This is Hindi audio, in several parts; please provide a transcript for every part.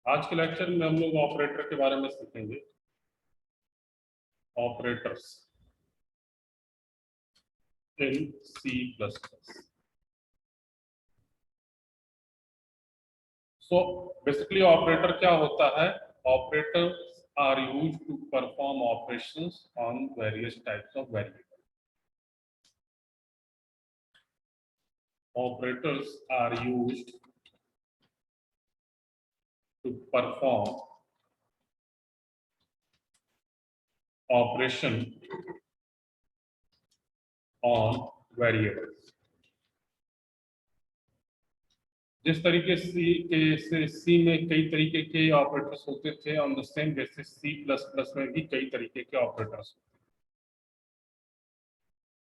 आज के लेक्चर में हम लोग ऑपरेटर के बारे में सीखेंगे। Operators in C++। So basically operator क्या होता है? Operators are used to perform operations on various types of variable. Operators are used to perform operation on variables। जिस तरीके से सी में कई तरीके के ऑपरेटर्स होते थे, on the same basis C++ में भी कई तरीके के ऑपरेटर्स होते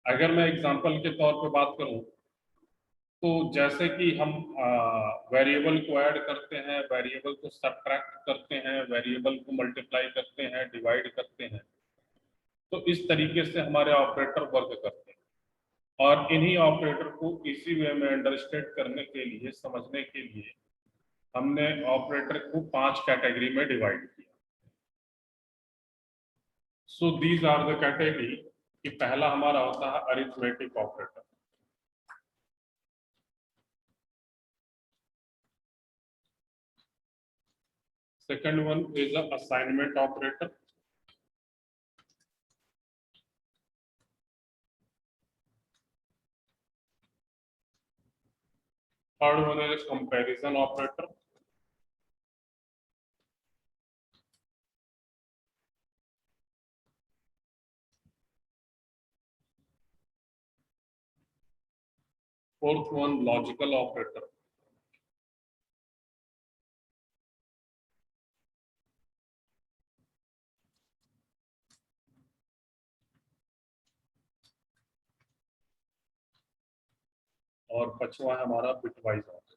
हैं। अगर मैं एग्जांपल के तौर पे बात करूं तो जैसे कि हम वेरिएबल को ऐड करते हैं, वेरिएबल को सब्ट्रैक्ट करते हैं, वेरिएबल को मल्टीप्लाई करते हैं, डिवाइड करते हैं, तो इस तरीके से हमारे ऑपरेटर वर्क करते हैं। और इन्हीं ऑपरेटर को इसी वे में अंडरस्टैंड करने के लिए, समझने के लिए हमने ऑपरेटर को 5 कैटेगरी में डिवाइड किया। So these are the category कि पहला हमारा होता है arithmetic operator. Second one is a assignment operator. Third one is comparison operator. Fourth one logical operator. और पांचवा है हमारा बिटवाइज ऑपरेटर।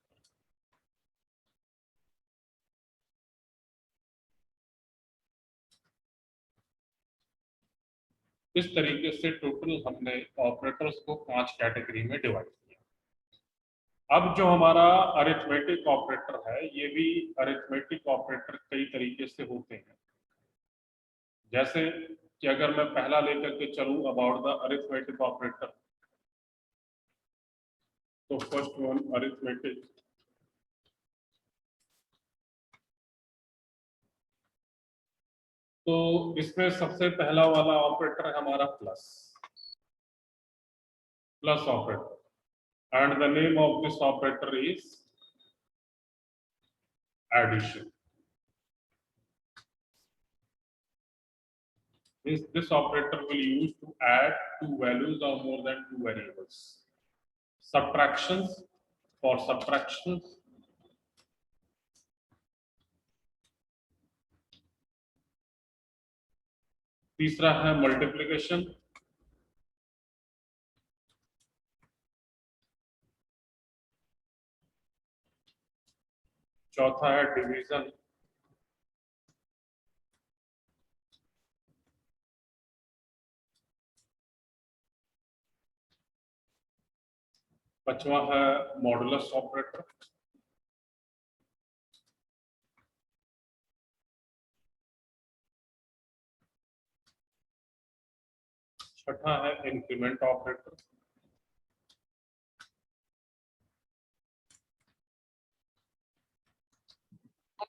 इस तरीके से टोटल हमने ऑपरेटर्स को 5 कैटेगरी में डिवाइड किया। अब जो हमारा अरिथमेटिक ऑपरेटर है, ये भी अरिथमेटिक ऑपरेटर कई तरीके से होते हैं। जैसे कि अगर मैं पहला लेकर के चलूं अबाउट द अरिथमेटिक ऑपरेटर, तो फर्स्ट वन अरिथमेटिक। तो इसमें सबसे पहला वाला ऑपरेटर है हमारा plus operator, and the name of this operator is addition. This operator will use to add two values or more than two variables. Subtractions for subtractions. तीसरा है मल्टीप्लिकेशन। चौथा है डिवीजन। पांचवा है मॉडुलस ऑपरेटर। छठा है इंक्रीमेंट ऑपरेटर।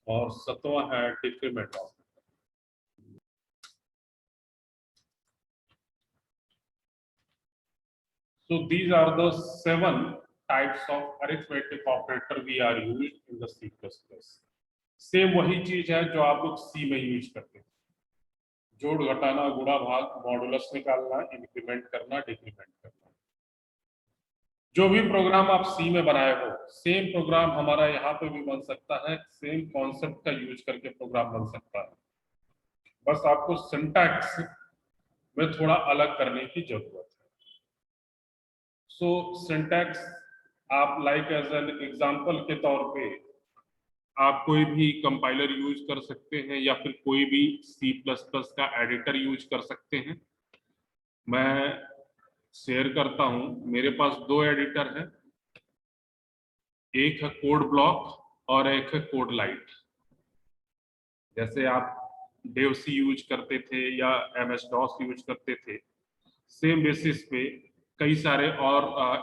और सातवां है decrement operator. So these are the 7 types of arithmetic operator we are used in the C++. Same वही चीज है जो आप लोग सी में यूज करते हैं। जोड़, घटाना, गुणा, भाग, मॉडुलस निकालना, इंक्रीमेंट करना, डिक्रीमेंट करना। जो भी प्रोग्राम आप सी में बनाए हो, सेम प्रोग्राम हमारा यहाँ पे भी बन सकता है। सेम कॉन्सेप्ट का यूज करके प्रोग्राम बन सकता है। बस आपको सिंटैक्स में थोड़ा अलग करने की जरूरत है। सो सिंटैक्स आप लाइक एज एन एग्जांपल के तौर पे आप कोई भी कंपाइलर यूज कर सकते हैं या फिर कोई भी C++ का एडिटर यूज कर सकते हैं। मैं शेयर करता हूं, मेरे पास 2 एडिटर हैं, एक है कोड ब्लॉक और एक है कोड लाइट। जैसे आप डेव सी यूज करते थे या MS DOS यूज करते थे, सेम बेसिस पे कई सारे और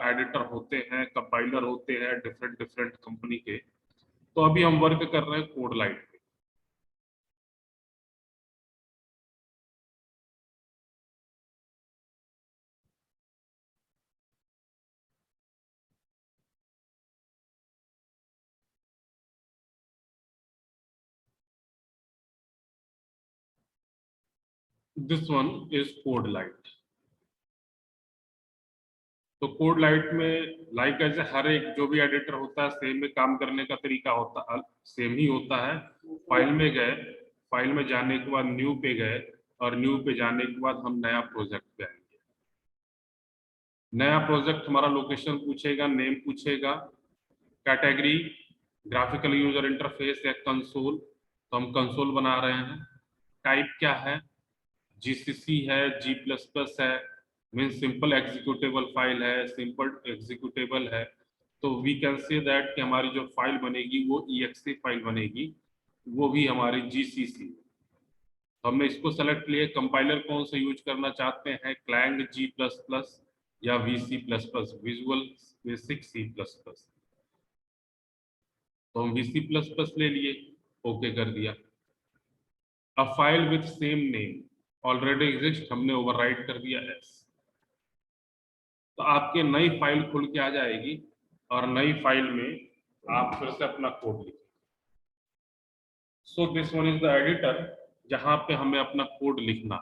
एडिटर होते हैं, कंपाइलर होते हैं डिफरेंट डिफरेंट कंपनी के। तो अभी हम वर्क कर रहे हैं कोड लाइट पे। This one is code light. तो कोड लाइट में लाइक ऐसे हर एक जो भी एडिटर होता है सेम में काम करने का तरीका होता सेम ही होता है। फाइल में गए, फाइल में जाने के बाद न्यू पे गए, और न्यू पे जाने के बाद हम नया प्रोजेक्ट पे आएंगे। नया प्रोजेक्ट हमारा लोकेशन पूछेगा, नेम पूछेगा, कैटेगरी ग्राफिकल यूजर इंटरफेस या कंसोल, तो हम कंसोल बना रहे हैं। टाइप क्या है, GCC है, G++ है, मीन सिंपल एग्जीक्यूटेबल फाइल है, सिंपल एग्जीक्यूटेबल है। तो वी कैन से दैट कि हमारी जो फाइल बनेगी वो exe फाइल बनेगी, वो भी हमारी GCC। तो हमने इसको सेलेक्ट लिया। कंपाइलर कौन सा यूज करना चाहते हैं, क्लैंग G++ या VC++, विजुअल बेसिक C++। तो हम VC++ ले लिए, ओके कर दिया। A file with same name already exist, हमने ओवरराइट कर दिया एस। तो आपके नई फाइल खुल के आ जाएगी, और नई फाइल में आप फिर से अपना कोड लिखें। सो this one is the editor जहां पे हमें अपना कोड लिखना।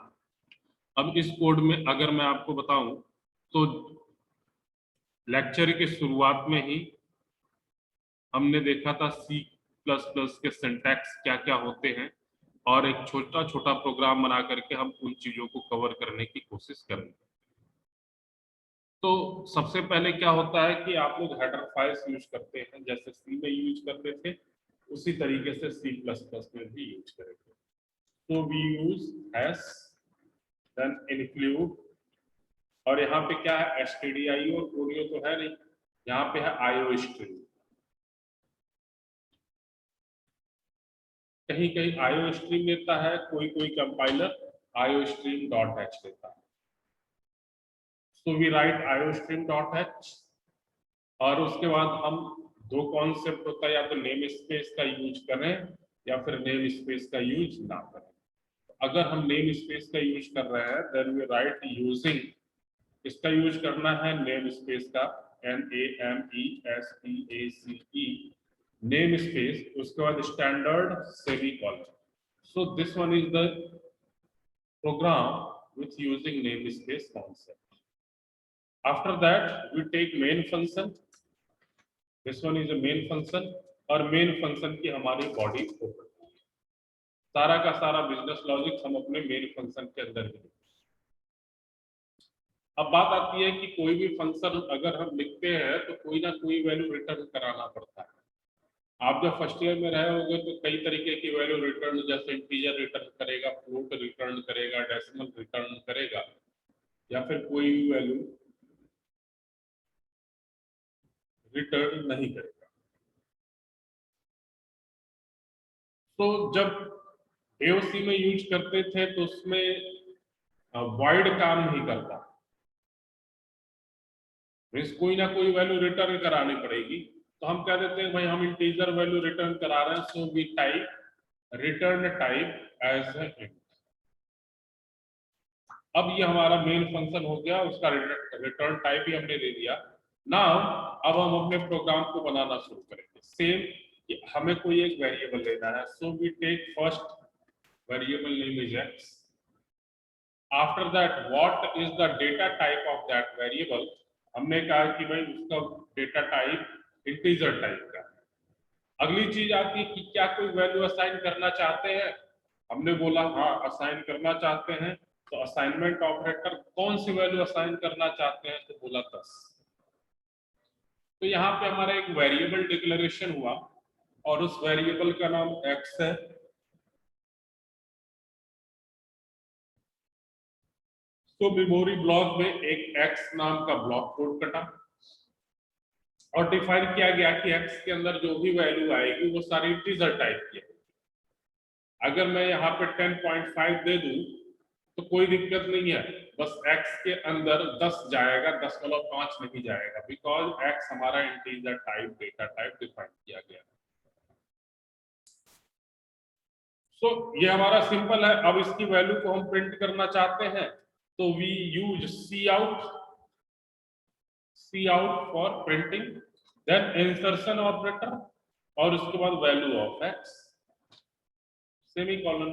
अब इस कोड में अगर मैं आपको बताऊं तो लेक्चर के शुरुआत में ही हमने देखा था C++ के सिंटैक्स क्या क्या होते हैं, और एक छोटा छोटा प्रोग्राम बना करके हम उन चीजों को कवर करने की कोशिश करेंगे। तो सबसे पहले क्या होता है कि आप लोग हेडर फाइल्स यूज करते हैं, जैसे सी में यूज करते थे उसी तरीके से C++ में भी यूज करेंगे। तो we use S, then include, और यहाँ पे क्या है stdio और कोडियो तो है नहीं, यहाँ पे है IO स्ट्रीम। कहीं कहीं IO स्ट्रीम लेता है, कोई कोई कंपाइलर IO स्ट्रीम .h लेता है। So we write IO stream .h, और उसके बाद हम दो कॉन्सेप्ट होता है, या तो नेम स्पेस का यूज करें या फिर नेम स्पेस का यूज ना करें। अगर हम नेम स्पेस का यूज कर रहे हैं देन वी राइट यूजिंग, इसका यूज करना है नेम स्पेस का, NAMESPACE, नेम स्पेस, उसके बाद standard semicolon. So this one is the program with using name space concept. After that we take main function, this one is a main function, और मेन फंक्शन की हमारी बॉडी ओपन, सारा का सारा बिजनेस लॉजिक हम अपने मेन फंक्शन के अंदर ही। अब बात आती है कि कोई भी फंक्शन अगर हम लिखते हैं तो कोई ना कोई वैल्यू रिटर्न कराना पड़ता है। आप जब फर्स्ट ईयर में रहे होंगे तो कई तरीके की वैल्यू रिटर्न, जैसे इंटीजर रिटर्न करेगा, फ्लोट रिटर्न करेगा, डेसिमल रिटर्न करेगा, या फिर कोई भी वैल्यू रिटर्न नहीं करेगा। तो जब AOC में यूज करते थे तो उसमें वॉइड काम नहीं करता, मीन्स कोई ना कोई वैल्यू रिटर्न करानी पड़ेगी। तो हम कह देते हैं भाई हम इंटीजर वैल्यू रिटर्न करा रहे हैं, so we type return type as int. अब ये हमारा मेन फंक्शन हो गया, उसका रिटर्न टाइप ही हमने दे दिया। नाउ अब हम अपने प्रोग्राम को बनाना शुरू करेंगे। सेम कि हमें कोई एक वेरिएबल लेना है, so we take first variable name is X. After that what is the data type of that variable, हमने कहा कि भाई उसका डेटा टाइप इंटीजर टाइप का है। अगली चीज आती है कि क्या कोई वैल्यू असाइन करना चाहते हैं, हमने बोला हाँ असाइन करना चाहते हैं। तो असाइनमेंट ऑपरेटर कौन सी वैल्यू असाइन करना चाहते हैं, तो बोला 10। तो यहाँ पे हमारा एक वेरिएबल डिक्लेरेशन हुआ, और उस वेरिएबल का नाम एक्स है। तो मेमोरी ब्लॉक में एक एक्स नाम का ब्लॉक कोड कटा, और डिफाइन किया गया कि एक्स के अंदर जो भी वैल्यू आएगी वो सारी इंटीजर टाइप की है। अगर मैं यहाँ पे 10.5 दे दूं तो कोई दिक्कत नहीं है, बस x के अंदर 10 जाएगा, 10.5 नहीं जाएगा, बिकॉज x हमारा integer type data type define किया गया है। सो ये हमारा सिंपल है। अब इसकी वैल्यू को हम प्रिंट करना चाहते हैं तो we use cout for printing, then insertion operator और उसके बाद वैल्यू ऑफ x सेमीकोलन।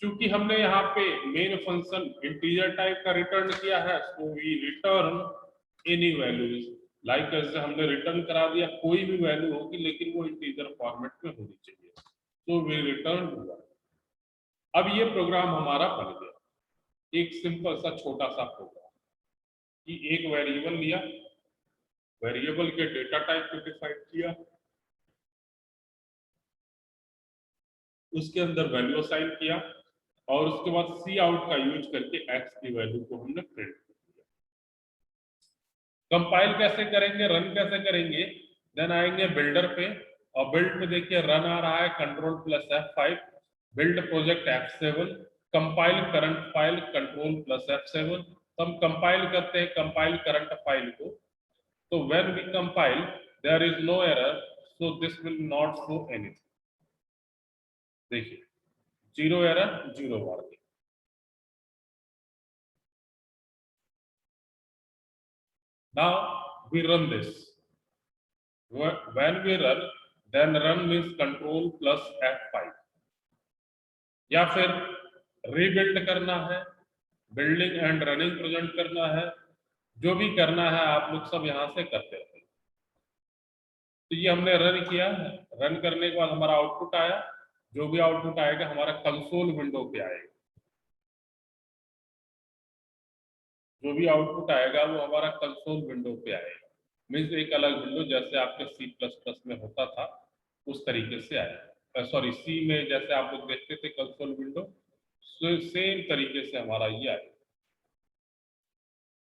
क्योंकि हमने यहाँ पे मेन फंक्शन इंटीजर टाइप का रिटर्न किया है, so we return any values, like जैसे हमने रिटर्न करा दिया कोई भी वैल्यू होगी लेकिन वो इंटीजर फॉर्मेट में होनी चाहिए, सो वी रिटर्न हुआ। अब ये प्रोग्राम हमारा बन गया, एक सिंपल सा छोटा सा प्रोग्राम कि एक वेरिएबल लिया, वेरिएबल के डेटा टाइप को डिफाइन किया, उसके अंदर वैल्यू असाइन किया और उसके बाद सी आउट का यूज करके x की वैल्यू को हमने प्रिंट कर दिया। कंपाइल कैसे करेंगे, रन कैसे करेंगे, देन आएंगे बिल्डर पे और बिल्ड पे देखिए रन आ रहा है control plus F5, build project F7, compile current file control plus F7। तो हम कंपाइल करते हैं कंपाइल करंट फाइल को, तो when we compile there is no error, so this will not show anything. देखिए 0 error 0 warning. Now we run this. When we run, then run means control plus F5। या फिर रीबिल्ड करना है, बिल्डिंग एंड रनिंग प्रेजेंट करना है, जो भी करना है आप लोग सब यहां से करते हैं। तो ये हमने रन किया, रन करने के बाद हमारा आउटपुट आया, जो भी आउटपुट आएगा हमारा कंसोल विंडो पे आएगा, जो भी आउटपुट आएगा वो हमारा कंसोल विंडो पे आएगा, मीन्स एक अलग विंडो जैसे आपके C++ में होता था उस तरीके से आएगा। सॉरी, सी में जैसे आप लोग देखते थे कंसोल विंडो, सेम तरीके से हमारा ये आएगा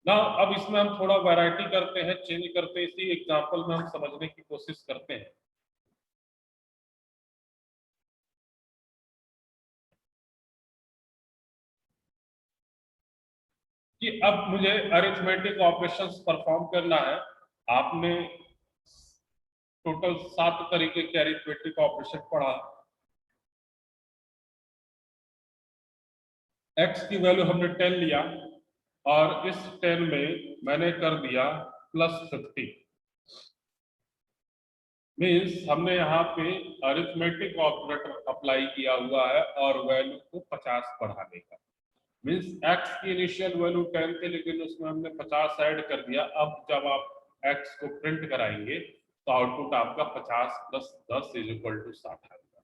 ना। अब इसमें हम थोड़ा वैरायटी करते हैं, चेंज करते हैं, इसी एग्जांपल में हम समझने की कोशिश करते हैं कि अब मुझे अरिथमेटिक ऑपरेशंस परफॉर्म करना है। आपने टोटल 7 तरीके के अरिथमेटिक ऑपरेशन पढ़ा। x की वैल्यू हमने 10 लिया और इस 10 में मैंने कर दिया +50, मीन्स हमने यहाँ पे अरिथमेटिक ऑपरेटर अप्लाई किया हुआ है और वैल्यू को 50 बढ़ाने का। मीन्स x की इनिशियल वैल्यू 10 थी लेकिन उसमें हमने 50 ऐड कर दिया। अब जब आप x को प्रिंट कराएंगे तो आउटपुट आपका 50 + 10 = 60 आएगा।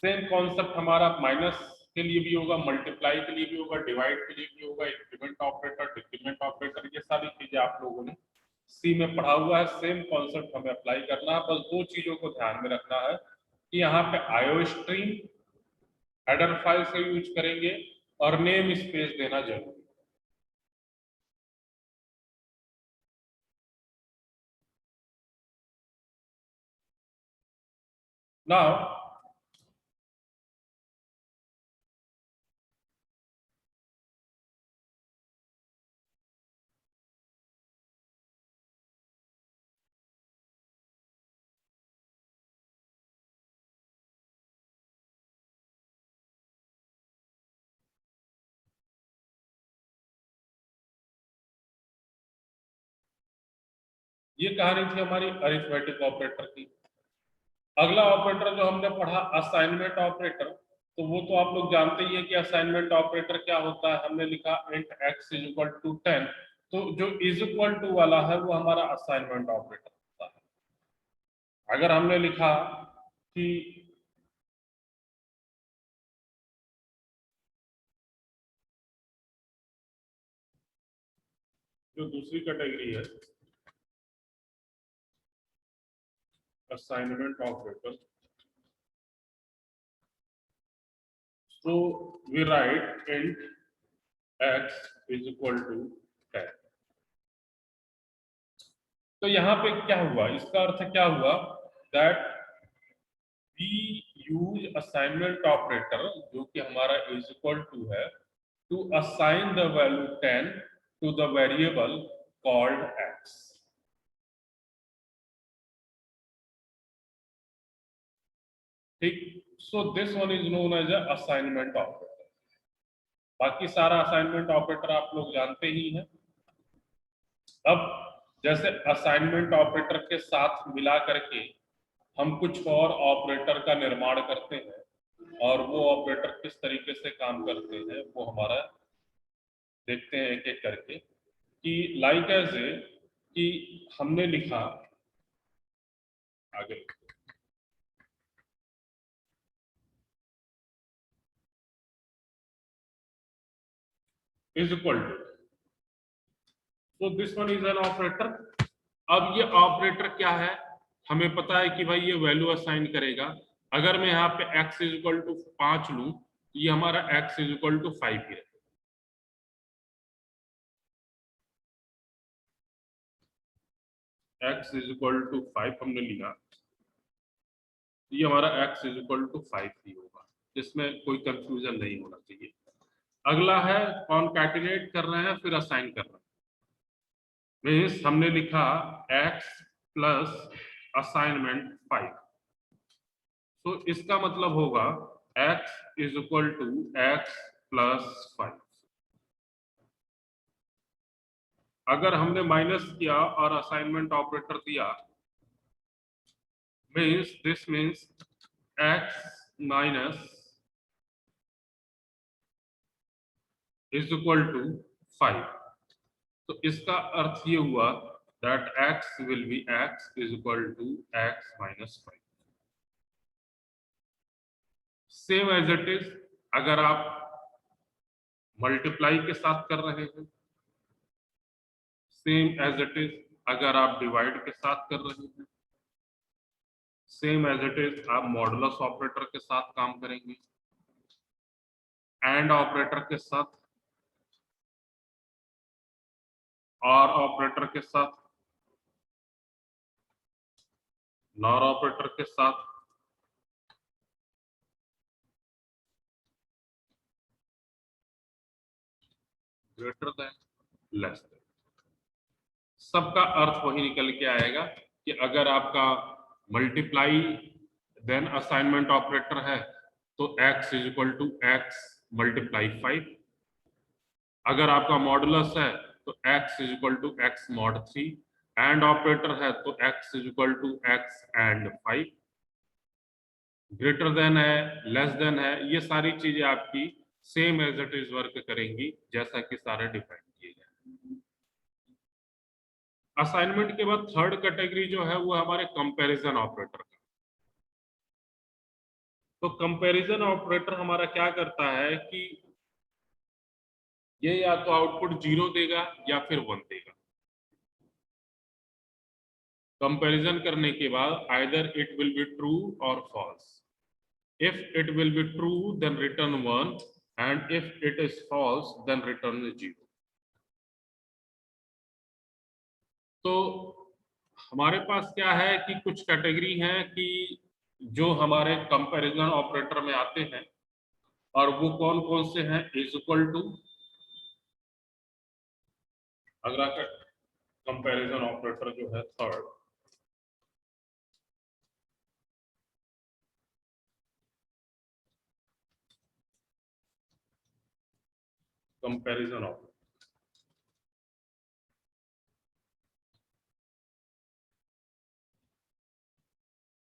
सेम कॉन्सेप्ट हमारा माइनस के लिए भी होगा, मल्टीप्लाई के लिए भी होगा, डिवाइड के लिए भी होगा, इंक्रीमेंट ऑपरेटर, डिक्रीमेंट ऑपरेटर, ये सारी चीजें आप लोगों ने सी में पढ़ा हुआ है। सेम कॉन्सेप्ट हमें अप्लाई करना है, बस 2 चीजों को ध्यान में रखना है कि यहाँ पे आईओ स्ट्रीम हेडर फाइल से यूज करेंगे और नेम स्पेस देना जरूरी। नाउ ये कहानी थी हमारी अरिथमेटिक ऑपरेटर की। अगला ऑपरेटर जो हमने पढ़ा असाइनमेंट ऑपरेटर, तो वो तो आप लोग जानते ही है कि असाइनमेंट ऑपरेटर क्या होता है। हमने लिखा इंट x = 10, तो जो = वाला है वो हमारा असाइनमेंट ऑपरेटर होता है। अगर हमने लिखा कि जो दूसरी कैटेगरी है assignment operator, so we write int x = 10। तो यहाँ पे क्या हुआ, इसका अर्थ क्या हुआ, that we use assignment operator, जो कि हमारा इज इक्वल टू है, to assign the value 10 to the variable called X. ठीक, so this one is known as a assignment operator. बाकी सारा असाइनमेंट ऑपरेटर आप लोग जानते ही हैं। अब जैसे असाइनमेंट ऑपरेटर के साथ मिला करके हम कुछ और ऑपरेटर का निर्माण करते हैं, और वो ऑपरेटर किस तरीके से काम करते हैं वो हमारा देखते हैं एक एक करके। कि लाइक एज ए कि हमने लिखा आगे इज इक्वल टू, तो this one is an operator. अब ये ऑपरेटर क्या है, हमें पता है कि भाई ये वैल्यू असाइन करेगा। अगर मैं यहाँ पे x इज इक्वल टू 5 लूं तो ये हमारा x इज इक्वल टू 5 ही है। x इज इक्वल टू 5 हमने लिखा तो ये हमारा x इज इक्वल टू 5 ही होगा, इसमें कोई कंफ्यूजन नहीं होना चाहिए। अगला है कॉन्कैटिनेट कर रहे हैं फिर असाइन कर रहे हैं। मीन्स हमने लिखा x प्लस असाइनमेंट 5, तो इसका मतलब होगा x is equal to x plus 5। अगर हमने माइनस किया और असाइनमेंट ऑपरेटर दिया, means this means x minus is equal to 5। तो इसका अर्थ ये हुआ that x will be x is equal to x minus 5। Same as it is अगर आप मल्टीप्लाई के साथ कर रहे हैं, सेम एज इट इज अगर आप डिवाइड के साथ कर रहे हैं, सेम एज इट इज आप मॉडुलस ऑपरेटर के साथ काम करेंगे, एंड ऑपरेटर के साथ, और ऑपरेटर के साथ, नॉर ऑपरेटर के साथ, ग्रेटर देन, लेस देन। सबका अर्थ वही निकल के आएगा कि अगर आपका मल्टीप्लाई देन असाइनमेंट ऑपरेटर है तो x is equal to x multiply 5। अगर आपका मॉडुलस है तो x is equal to x mod 3। And operator है तो x is equal to x and 5। Greater than है, लेस देन है, ये सारी चीजें आपकी same as it is work करेंगी जैसा कि सारे डिफाइन किए गए। असाइनमेंट के बाद थर्ड कैटेगरी जो है वो हमारे कंपैरिजन ऑपरेटर का। तो कंपैरिजन ऑपरेटर हमारा क्या करता है कि ये या तो आउटपुट 0 देगा या फिर 1 देगा। कंपैरिजन करने के बाद either it will be true और false. If it will be true then return 1 and if it is false then return 0। तो हमारे पास क्या है कि कुछ कैटेगरी है कि जो हमारे कंपैरिजन ऑपरेटर में आते हैं, और वो कौन कौन से हैं। इज इक्वल टू, अगला कंपैरिजन ऑपरेटर जो है third, comparison operator.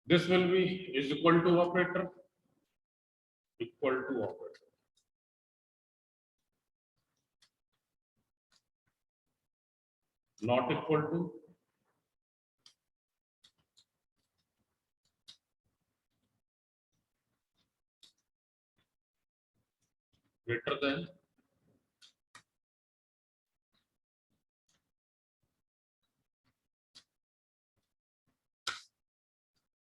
This will be is equal to operator, equal to operator, not equal to, greater than,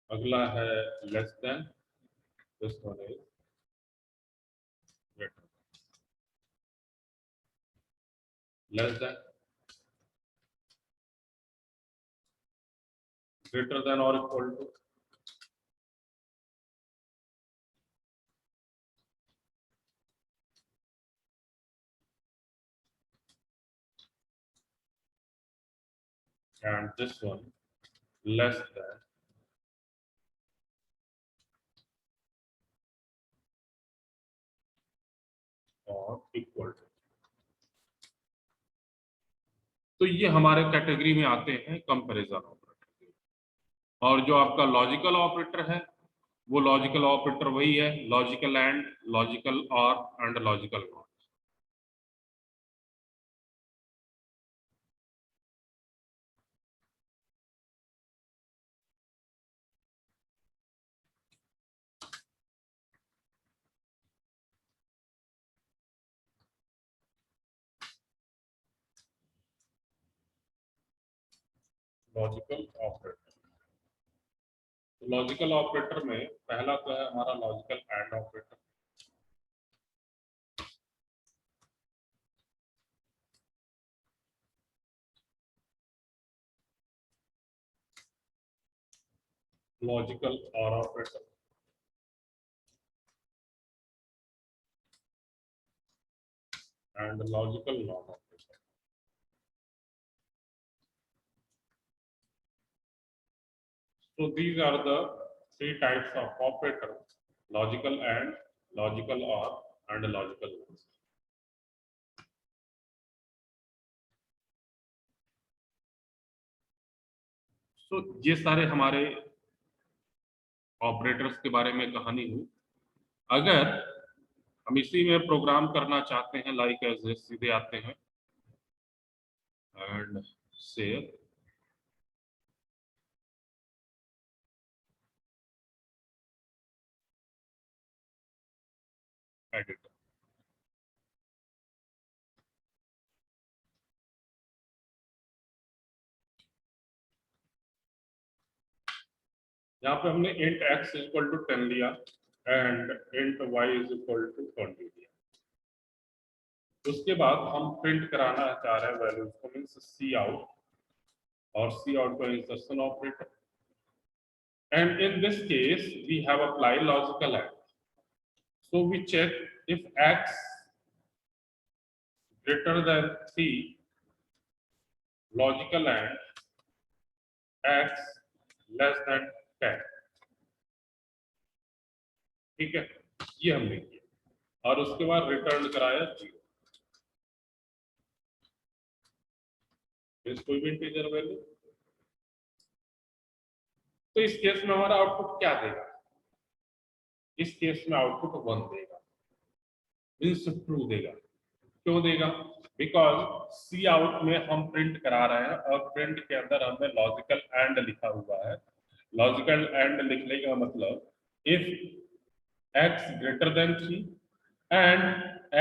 अगला है less than, this one is greater, less than, greater than और equal to, and this one less than or equal to। तो ये हमारे कैटेगरी में आते हैं कंपैरिजन ऑपरेटर। और जो आपका लॉजिकल ऑपरेटर है वो लॉजिकल ऑपरेटर वही है, लॉजिकल एंड, लॉजिकल और and logical not. Logical operator, logical operator में पहला तो है हमारा लॉजिकल एंड ऑपरेटर। लॉजिकल और operator, and logical not operator. So these are the three types of operator: logical and, logical or, and logical not। So ये सारे हमारे ऑपरेटर्स के बारे में कहानी हुई। अगर हम इसी में प्रोग्राम करना चाहते हैं, लाइक एज सीधे आते हैं एंड सेव एडिटर। यहाँ पे हमने int x इक्वल टू 10 लिया and int y is equal to 20 लिया। उसके बाद हम प्रिंट कराना चाह रहे हैं वैल्यूज को, मींस सी आउट, और सी आउट का insertion operator. And in this case, we have applied logical AND. So we check if x greater than 3, logical AND x less than 10। ठीक है, ये हमने किया और उसके बाद रिटर्न कराया 0। कोई भी इंटीजर वैल्यू। तो इस केस में हमारा आउटपुट क्या देगा? इस केस में आउटपुट 1 देगा, मीन्स ट्रू देगा। क्यों देगा? बिकॉज सी आउट में हम प्रिंट करा रहे हैं और प्रिंट के अंदर हमने लॉजिकल एंड लिखा हुआ है। लॉजिकल एंड लिखने का मतलब if x greater than 3 and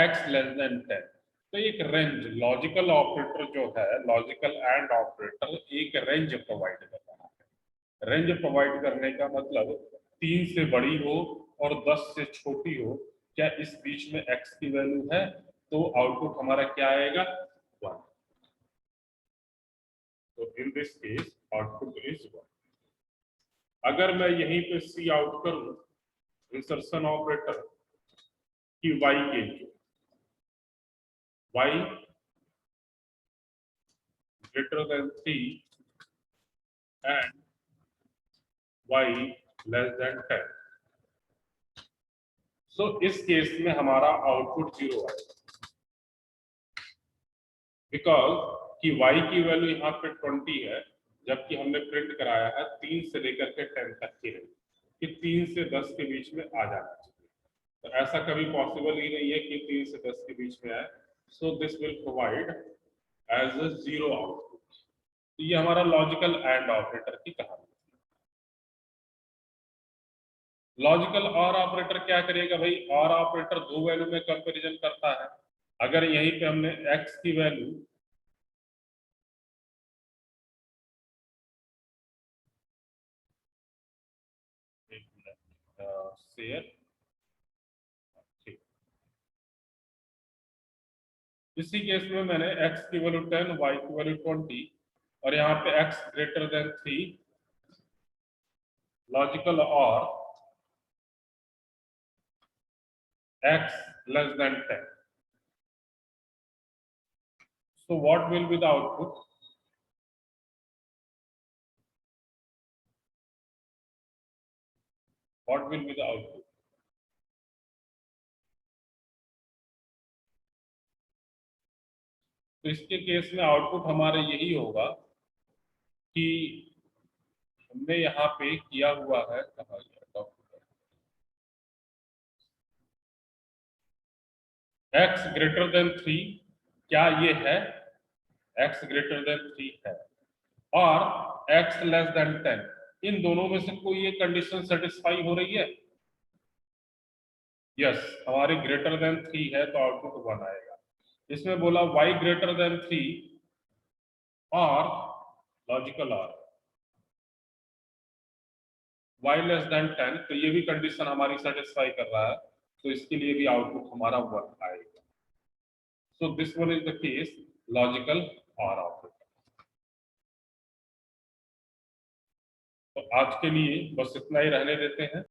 x less than 10। तो एक रेंज, लॉजिकल ऑपरेटर जो है, लॉजिकल एंड ऑपरेटर एक रेंज प्रोवाइड कर रहा है। रेंज प्रोवाइड करने का मतलब 3 से बड़ी हो और 10 से छोटी हो, क्या इस बीच में x की वैल्यू है तो आउटपुट हमारा क्या आएगा? 1। तो in this case output is 1। अगर मैं यहीं पे सी आउट करूं इंसर्शन ऑपरेटर की y के लिए, y greater than 3 and y less than 10। सो इस केस में हमारा आउटपुट 0 आएगा, बिकॉज कि y की वैल्यू यहाँ पे 20 है, जबकि हमने प्रिंट कराया है 3 से लेकर के 10 तक की है, कि 3 से 10 के बीच में आ जाना चाहिए। तो ऐसा कभी पॉसिबल ही नहीं है कि 3 से 10 के बीच में आए। So this will provide as a 0 output. तो ये हमारा लॉजिकल एंड ऑपरेटर की कहानी। लॉजिकल और ऑपरेटर क्या करेगा भाई? और ऑपरेटर दो वैल्यू में कंपैरिजन करता है। अगर यहीं पे हमने x की वैल्यू शेयर, ठीक, इसी केस में मैंने x की वैल्यू 10, y की वैल्यू 20 और यहाँ पे x ग्रेटर देन 3, लॉजिकल और x less than 10। So what will be the output? What will be the output? तो इसके केस में आउटपुट हमारे यही होगा कि हमने यहाँ पे किया हुआ है, कहा गया x ग्रेटर देन 3, क्या ये है? x ग्रेटर देन 3 है, और x लेस देन 10, इन दोनों में से कोई एक कंडीशन सेटिस्फाई हो रही है? यस, हमारी ग्रेटर देन 3 है तो आउटपुट 1 आएगा। इसमें बोला y ग्रेटर देन 3 और लॉजिकल और y लेस देन 10, तो ये भी कंडीशन हमारी सेटिस्फाई कर रहा है, तो इसके लिए भी आउटपुट हमारा 1 आएगा। सो this one is the case logical और ऑपरेटर। तो आज के लिए बस इतना ही रहने देते हैं।